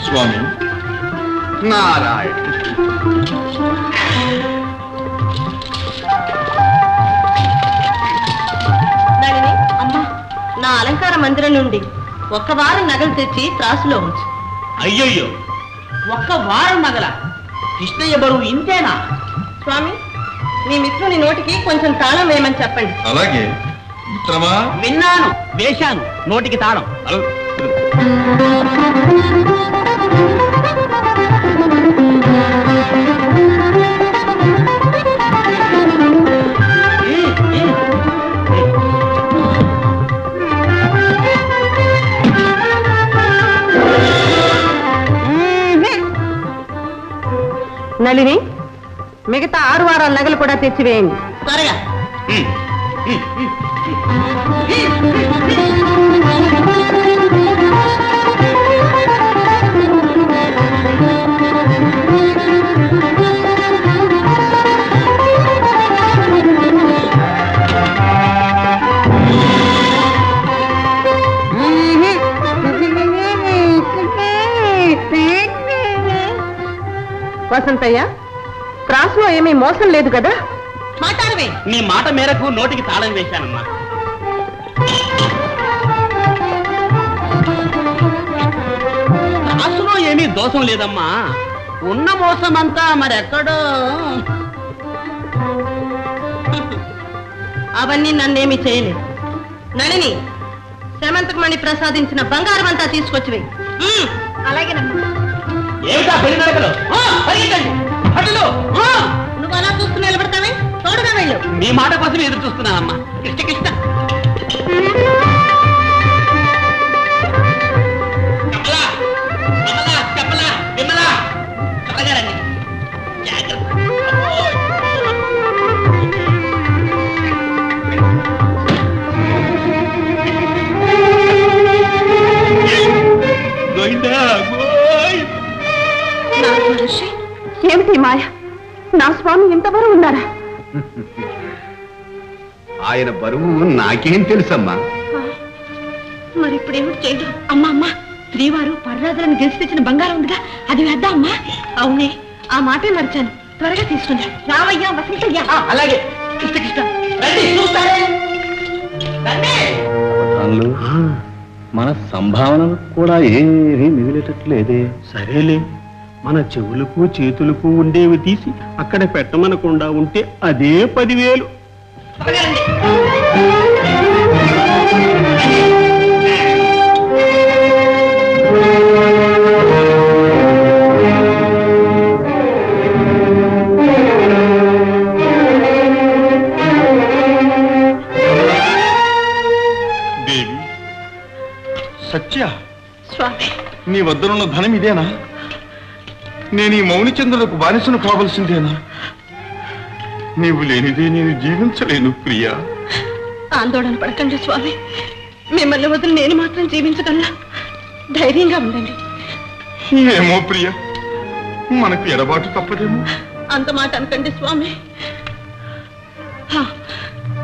స్వామి నారాయణ. అమ్మా, నా అలంకార మందిరం నుండి ఒక్క వారం నగలు తెచ్చి త్రాసులో ఉంచు. అయ్యయ్యో, ఒక్క వారం నగల? కృష్ణయ్య బరువు ఇంతేనా? స్వామి, మీ మిత్రుని నోటికి కొంచెం తాళం వేయమని చెప్పండి. అలాగే మిత్రమా. విన్నాను, వేశాను నోటికి తాళం. నళిని, మిగతా 6 వారాల నగలు కూడా తెచ్చివేయండి త్వరగా. వసంతయ్య, త్రాసులో ఏమీ మోసం లేదు కదా? మాట్లాడవే. నీ మాట మేరకు నోటికి తాళం వేశానమ్మా. త్రాసులో ఏమీ దోషం లేదమ్మా. ఉన్న మోసం అంతా మరెక్కడో. అవన్నీ నన్నేమీ చేయలేదు. నళిని, శ్రమంతకమణి ప్రసాదించిన బంగారం అంతా తీసుకొచ్చివే. అలాగేనమ్మా. ఏమిటా పెళ్లి నడకలు? నువ్వు అలా చూస్తూ నిలబడతావే, తోడుగా వెళ్ళు. మీ మాట కోసం ఎదురు చూస్తున్నానమ్మా. కృష్ణ కృష్ణ. చెప్పలా చెప్పలా చెప్పలా విమలా, త్వరగా రండి. జాగ్రత్త. ఏమిటి మాయ? నా స్వామి ఇంత బరువు ఉన్నారా? ఆయన బరువు నాకేం తెలుసమ్మా. మరి ఇప్పుడు ఏమిటి చేయడం? అమ్మా, శ్రీవారు పర్రాజులను గెలిచి తెచ్చిన బంగారం ఉందిగా, అది వేద్దాం అమ్మా. అవునే, ఆ మాటే మర్చాను. త్వరగా తీసుకుందా. రావయ్యా, వసంతయ్యా. అలాగే. కృష్ణ కృష్ణ రండి, చూస్తారే. మన సంభావనలు కూడా ఏమీ మిగిలేటట్లేదే. సరేలే, మన చెవులకు చేతులకు ఉండేవి తీసి అక్కడ పెట్టమనకుండా ఉంటే అదే 10,000. దేవి, సత్య, స్వామి, నీ వద్దనున్న ధనం ఇదేనా? నేను ఈ మౌనిచంద్రులకు బానిసను కావలసిందేనా? నీవు లేనిదే నేను జీవించలేను ప్రియా. ఆందోళన పడకండి స్వామి. మిమ్మల్ని వదిలి నేను మాత్రం జీవించగలనా? ధైర్యంగా ఉండండి. ఏమో ప్రియా, మనకు ఎడబాటు తప్పదేమో. అంత మాట అనకండి స్వామి.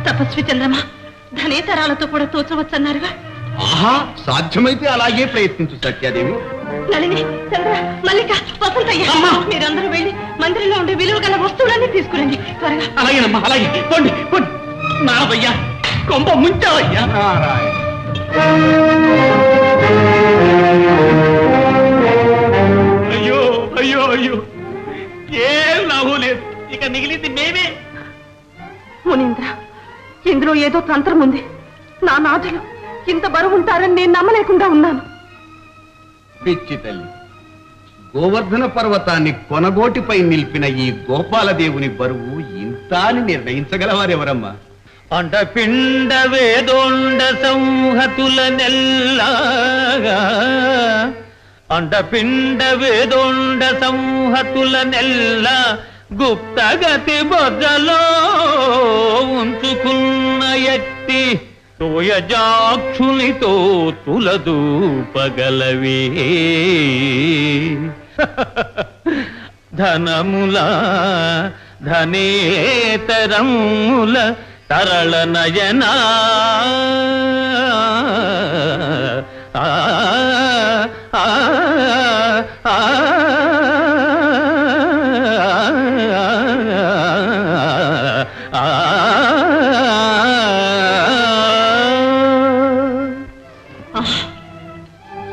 తపస్వి చంద్రమా, ధనేతరాలతో కూడా తోచవచ్చన్నారుగా. ఆహా, సాధ్యమైతే అలాగే ప్రయత్నించు సత్యాదేవి. నళిని, చంద్ర, మల్లిక, వసంతయ్య, మీరందరూ వెళ్ళి మందిరంలో ఉండే విలువ గల వస్తువులన్నీ తీసుకురండి త్వరగా. అలాగేనమ్మా, అలాగే. పొండి పొండి. నావయ్యా, కొంప ముంచావయ్యా. అయ్యో అయ్యో అయ్యో, ఏం లాభం లేదు. ఇక మిగిలింది మేమే. మునీంద్ర, ఇందులో ఏదో తంత్రం ఉంది. నా నాథులు ఇంత బరువు ఉంటారని నేను నమ్మలేకుండా ఉన్నాను. పిచ్చి తల్లి, గోవర్ధన పర్వతాన్ని కొనగోటిపై నిలిపిన ఈ గోపాలదేవుని బరువు ఇంత అని నిర్ణయించగలవారెవరమ్మా? అండపిండ వేదోండ సంహతుల నెల్లాగా, అండపిండ వేదోండ సంహతుల నెల్ల గుప్తగతి బొజ్జలో ఉంచుకున్న ఎత్తి తోయజాక్షునితో తులదూపగలవే. ధనముల ధనేతరముల తరళ నయనా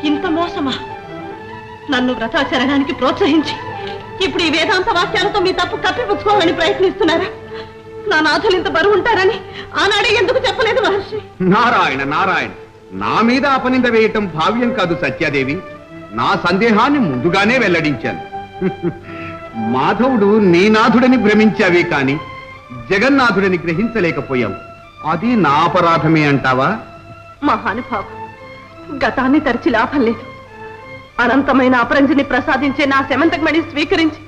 ఇంత మోసమా? నన్ను వ్రతాచరణానికి ప్రోత్సహించి ఇప్పుడు ఈ వేదాంత వాక్యాలతో మీ తప్పు కప్పిపుచ్చుకోవాలని ప్రయత్నిస్తున్నారా? నా నాథులు ఇంత బరువు ఉంటారని ఆనాడే ఎందుకు చెప్పలేదు మహర్షి? నారాయణ నారాయణ, నా మీద అపనింద వేయటం భావ్యం కాదు సత్యాదేవి. నా సందేహాన్ని ముందుగానే వెల్లడించాను. మాధవుడు నీ నాథుడని భ్రమించావే కాని జగన్నాథుడని గ్రహించలేకపోయావు. అది నా అపరాధమే అంటావా? మహానుభావ, గతాన్ని తరిచి లాభం లేదు. అనంతమైన అపరంజిని ప్రసాదించే నా శమంతకమణి స్వీకరించి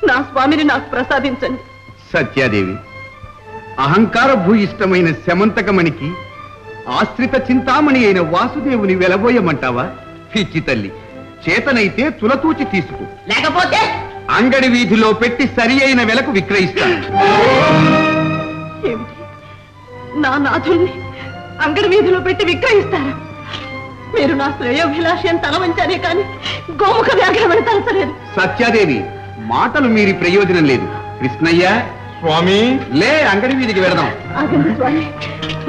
నా స్వామిని నాకు ప్రసాదించండి. సత్యాదేవి, అహంకార భూయిష్టమైన శమంతకమణికి ఆశ్రిత చింతామణి అయిన వాసుదేవుని వెలబోయమంటావా? పిచ్చి తల్లి, చేతనైతే తులతూచి తీసుకో, లేకపోతే అంగడి వీధిలో పెట్టి సరి అయిన వెలకు విక్రయిస్తాను. ఏమిటి, నా నాథుల్ని అంగడి వీధిలో పెట్టి విక్రయిస్తారా? మీరు నా శ్రేయోభిలాషి అని తల వంచారే కానీ గోముఖ వ్యాఘ్రమని తలచలేదు. సత్యాదేవి, మాటలు మీరి ప్రయోజనం లేదు. కృష్ణయ్య, స్వామి, లే, అంగడి వీధికి వెళదాం. ఆగండి స్వామి.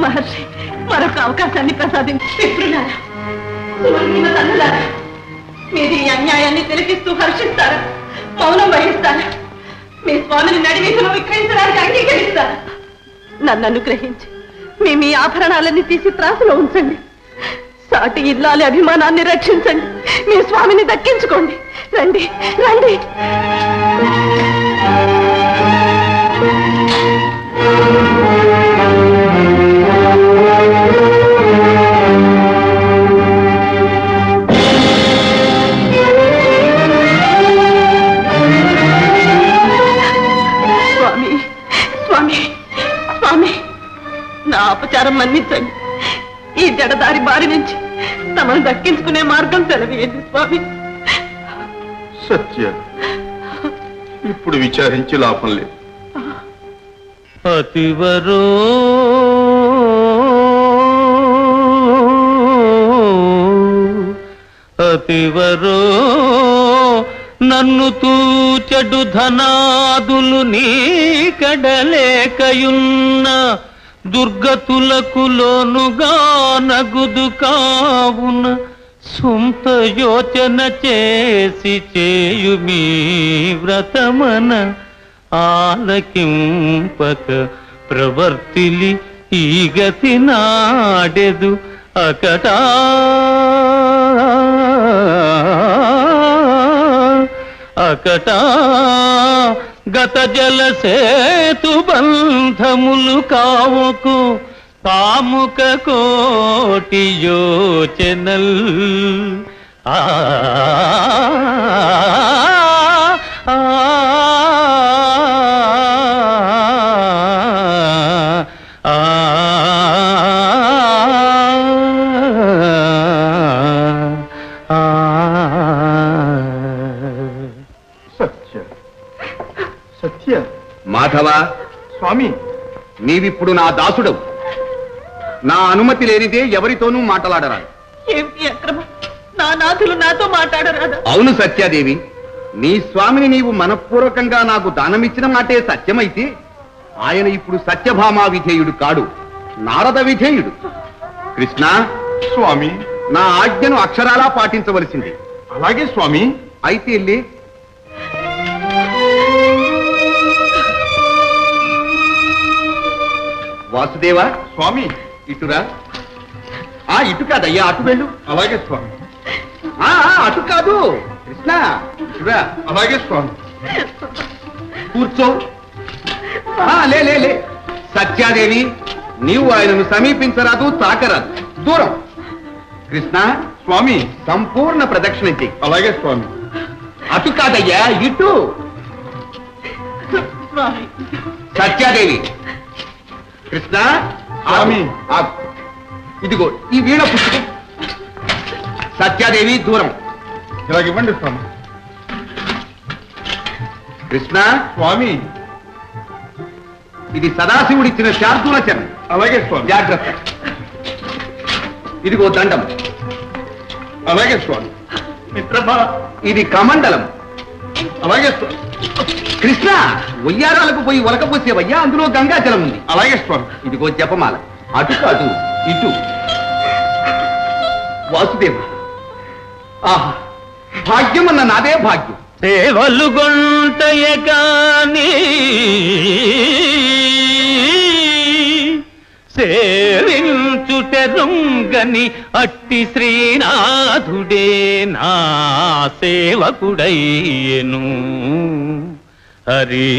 మహర్షి, మరొక అవకాశాన్ని ప్రసాదించి మీరు ఈ అన్యాయాన్ని తెలిపిస్తూ హర్షిస్తారా? మౌనం వహిస్తారా? మీ స్వామిని నడివీధిలో విక్రయించడానికి అంగీకరిస్తారా? నన్ను అనుగ్రహించి మీ ఆభరణాలన్నీ తీసి త్రాసులో ఉంచండి. సాటి ఇల్లాలి అభిమానాన్ని రక్షించండి. మీ స్వామిని దక్కించుకోండి. రండి రండి. స్వామి స్వామి స్వామి, నా అపచారం మన్నించండి. ఈ జడదారి బారి నుంచి తమను దక్కించుకునే మార్గం తెలవేది స్వామి. సత్య, ఇప్పుడు విచారించి లాభం లేదు. అతివరో అతివరో నన్ను తూచెడు ధనాదులు నీ కడలేకయున్న దుర్గతులకు లోనుగా నగుదు కావున సొంత యోచన చేసి చేయుమీ వ్రతమన ఆలకింపక ప్రవర్తిలి ఈ గతి నాడెదు అకటా అకటా గత జల సేతు బంధములు కావుకు కాముక కోటి యోచనల్ ఆ సత్య, మాధవ, స్వామి, నీవిప్పుడు నా దాసుడవు. నా అనుమతి లేనిదే ఎవరితోనూ మాట్లాడరాదు. ఏమిటి అక్రమం? నా నాథులు నాతో మాట్లాడరాదా? అవును సత్యాదేవి, నీ స్వామిని నీవు మనఃపూర్వకంగా నాకు దానమిచ్చిన మాటే సత్యమైతే ఆయన ఇప్పుడు సత్యభామా విధేయుడు కాడు, నారద విధేయుడు. కృష్ణ, స్వామి, నా ఆజ్ఞను అక్షరాలా పాటించవలసింది. అలాగే స్వామి. అయితే వెళ్ళి వాసుదేవా, స్వామి, ఇటురా. ఇటు కాదయ్యా, అటు వెళ్ళు. అలాగే స్వామి. అటు కాదు కృష్ణ, ఇటురా. అలాగే స్వామి. కూర్చో. లే లే లే. సత్యాదేవి, నీవు ఆయనను సమీపించరాదు, తాకరాదు, దూరం. కృష్ణ, స్వామి, సంపూర్ణ ప్రదక్షిణ చెయ్యి. అలాగే స్వామి. అటు కాదయ్యా, ఇటు. స్వామి, సత్యాదేవి. కృష్ణ, స్వామి. ఇదిగో ఈ వీణ పుస్తకం. సత్యాదేవి, దూరం. ఇలాగివ్వండి స్వామి. కృష్ణ, స్వామి, ఇది సదాశివుడిచ్చిన శార్దూల చరణం. అలాగే స్వామి. జాగ్రత్త. ఇదిగో దండం. అలాగే స్వామి. మిత్రభా, ఇది కమండలం. అలాగే స్వామి. కృష్ణ, ఉయ్యారాలకు పోయి ఒలకపోసేవయ్యా, అందులో గంగాజలం ఉంది. అలాగే స్వామి. ఇదిగో జపమాల. అటు కాదు, ఇటు. వాసుదేవ, ఆహా, భాగ్యం అన్న నాదే భాగ్యం. సేవలు గొంటయ గాని సేవించుటెరుంగని అట్టి శ్రీనాథుడే నా సేవకుడయ్యెను. హరి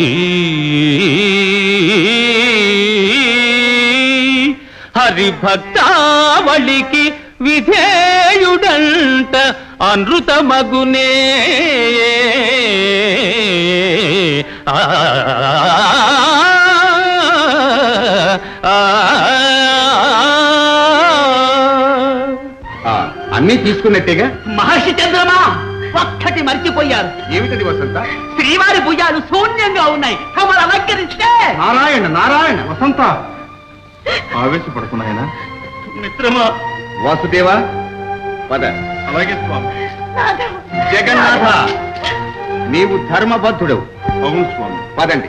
హరిభక్తావళికి విధేయుడంట అనృతమగునే. అన్నీ తీసుకున్నట్టేగా. మహర్షి చంద్రమా ఒక్కటి మర్చిపోయారు. ఏమిటది వసంత? శ్రీవారి భుజాలు శూన్యంగా ఉన్నాయి. తమరు అలంకరిస్తే. నారాయణ నారాయణ. వసంత ఆవేశపడుతున్నాయన. మిత్రమా. వాసుదేవా పద. అలాగే స్వామి. జగన్నాథ నీవు ధర్మబద్ధుడవు. అవును స్వామి. పదండి.